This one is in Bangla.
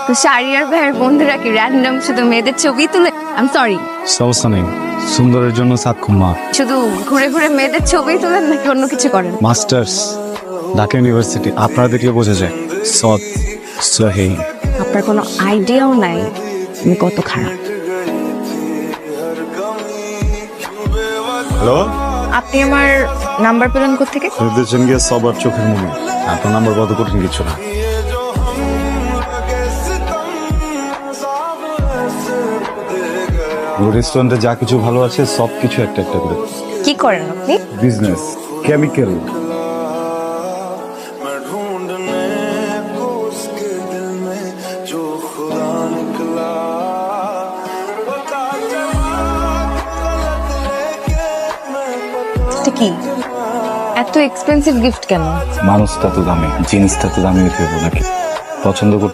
তো শাড়িয়ার ভাইয়ের বন্ধুরা কি র্যান্ডম শুধু মেয়েদের ছবি তুলে? আই সরি, সমস্যা নেই, সুন্দরের জন্য সাক্ষম মা। শুধু ঘুরে ঘুরে মেয়েদের ছবি তুলেন নাকি অন্য কিছু করেন? মাস্টার্স ঢাকা ইউনিভার্সিটি, আপনারা দেখলে বোঝা যায়। সৎ সহি। আপনার কোনো আইডিয়াও নাই আমি কত খারাপ। হ্যালো, আপনি আমার নাম্বার পেলেন কোত্থেকে? নির্দেশন গিয়ে সবার চোখের মনে। আপনার নাম্বার কত কঠিন কিছু না। রেস্টুরেন্টে যা কিছু ভালো আছে সব কিছু একটা একটা করে। কি করেন আপনি? Business, chemical. এটা কি এত এক্সপেন্সিভ গিফট কেন? মানুষটা তো দামি, জিনিসটা তো দামি হতে হবে নাকি? পছন্দ করতে